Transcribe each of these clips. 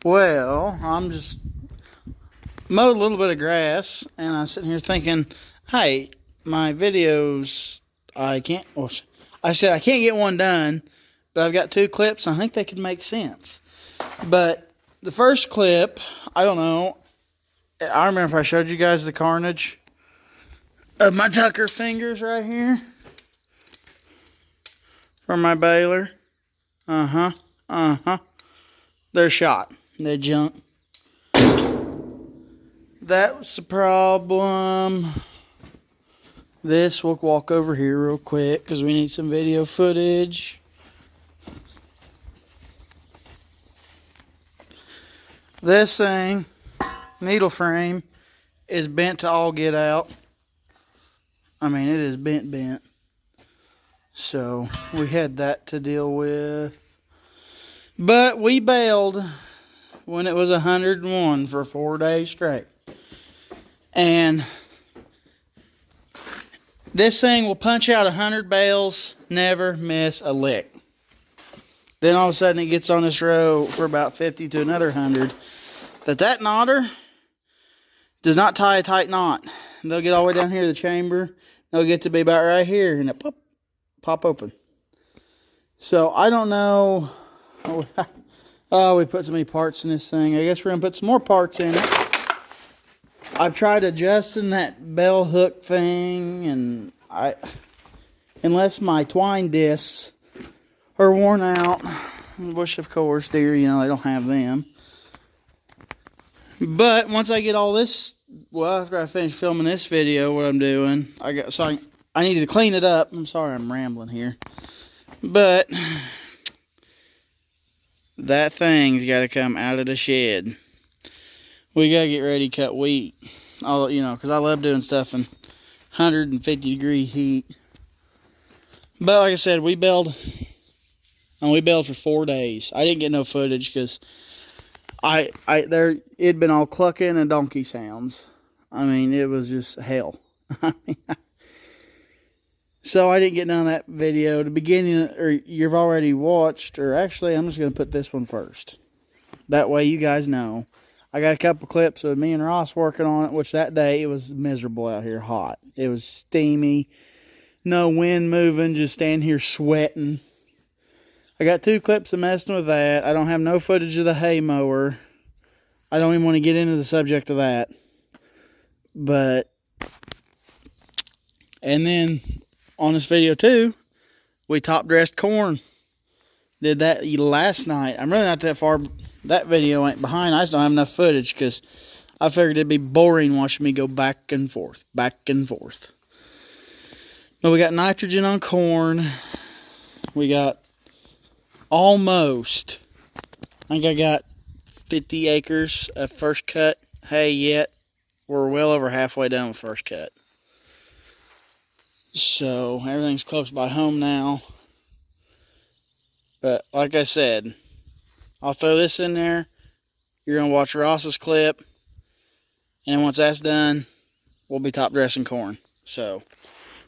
Well, I'm just mowed a little bit of grass, and I'm sitting here thinking, hey, my videos, I can't get one done, but I've got 2 clips, and I think they could make sense. But the first clip, I don't know, I remember if I showed you guys the carnage of my tucker fingers right here from my baler. They're shot. They're junk. That was the problem. This, we'll walk over here real quick because we need some video footage. This thing, needle frame, is bent to all get out. I mean, it is bent. So, we had that to deal with. But we baled when it was 101 for 4 days straight. And this thing will punch out 100 bales, never miss a lick. Then all of a sudden it gets on this row for about 50 to another 100. But that knotter does not tie a tight knot. They'll get all the way down here to the chamber. They'll get to be about right here and it pop open. So I don't know. Oh, we put so many parts in this thing. I guess we're going to put some more parts in it. I've tried adjusting that bell hook thing, and unless my twine discs are worn out, which of course, dear, you know, they don't have them. But once I get all this, well, after I finish filming this video, what I'm doing, I needed to clean it up. I'm sorry I'm rambling here. But that thing's got to come out of the shed. We got to get ready to cut wheat. You know, because I love doing stuff in 150 degree heat. But like I said, we baled for 4 days. I didn't get no footage because it'd been all clucking and donkey sounds. I mean, it was just hell. So I didn't get none of that video. The beginning, or you've already watched, or actually I'm just going to put this one first. That way you guys know. I got a couple clips of me and Ross working on it, which that day it was miserable out here, hot. It was steamy, no wind moving, just standing here sweating. I got 2 clips of messing with that. I don't have no footage of the hay mower. I don't even want to get into the subject of that. But, and then on this video too, we top dressed corn. Did that last night. I'm really not that far. That video ain't behind. I just don't have enough footage because I figured it'd be boring watching me go back and forth. But we got nitrogen on corn. We got almost, I think I got 50 acres of first cut hay yet. We're well over halfway done with first cut. So everything's close by home now. But like I said, I'll throw this in there. You're going to watch Ross's clip. And once that's done, we'll be top dressing corn. So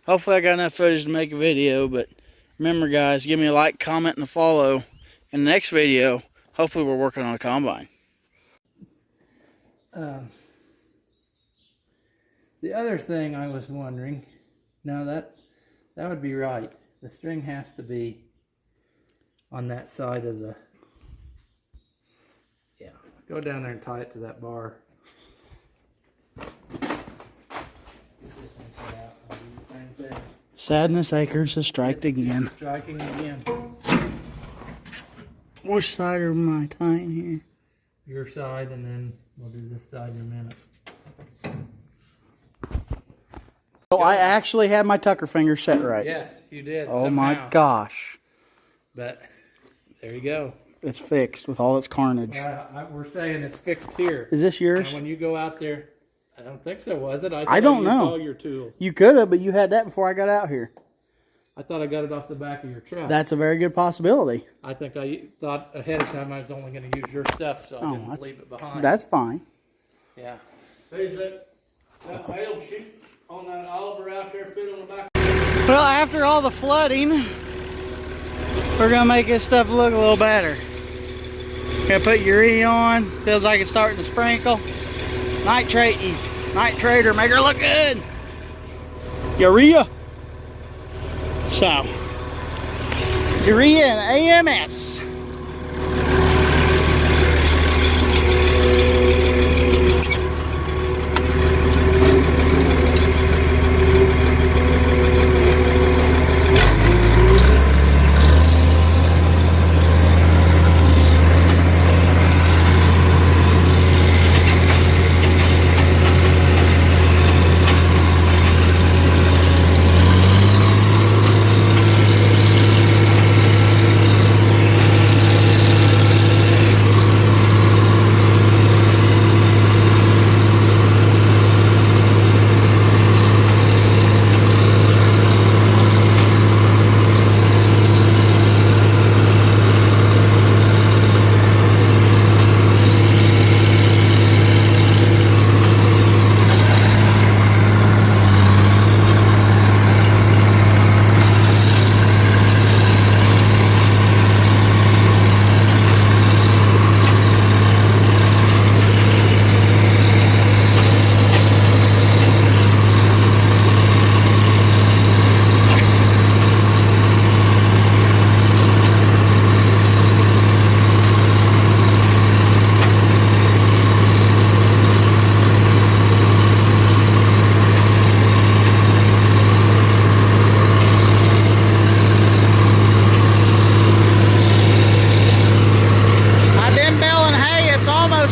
hopefully I got enough footage to make a video. But remember guys, give me a like, comment, and a follow. In the next video, hopefully we're working on a combine. The other thing I was wondering, now that would be right. The string has to be on that side of the, yeah, go down there and tie it to that bar. Sadness Acres has striked again. Striking again. Which side am I tying here? Your side, and then we'll do this side in a minute. So I actually had my tucker finger set right. Yes, you did. Oh somehow. my gosh. But there you go. It's fixed with all its carnage. We're saying it's fixed here. Is this yours? And when you go out there, I don't think so, was it? I don't know. All your tools. You could have, but you had that before I got out here. I thought I got it off the back of your truck. That's a very good possibility. I think I thought ahead of time I was only going to use your stuff, so I didn't leave it behind. That's fine. Yeah. Hey, that bale sheet on that Oliver out there fit on the back. Well, after all the flooding, we're going to make this stuff look a little better. Gonna put urea on. Feels like it's starting to sprinkle. Nitrating. Nitrator, make her look good. Urea. So, urea and AMS.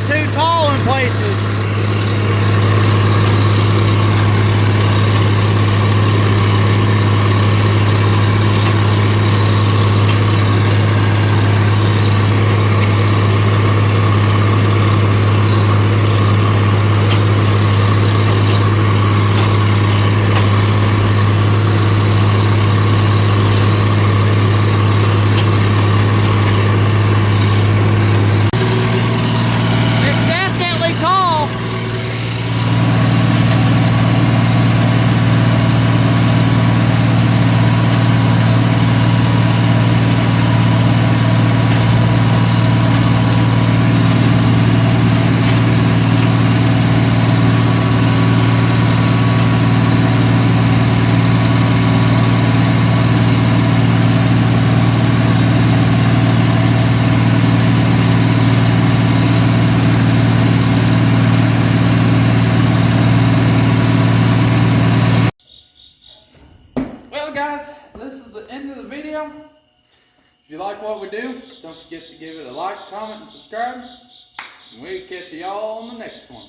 Too tall in places. Guys, this is the end of the video. If you like what we do, don't forget to give it a like, comment, and subscribe. And we'll catch y'all on the next one.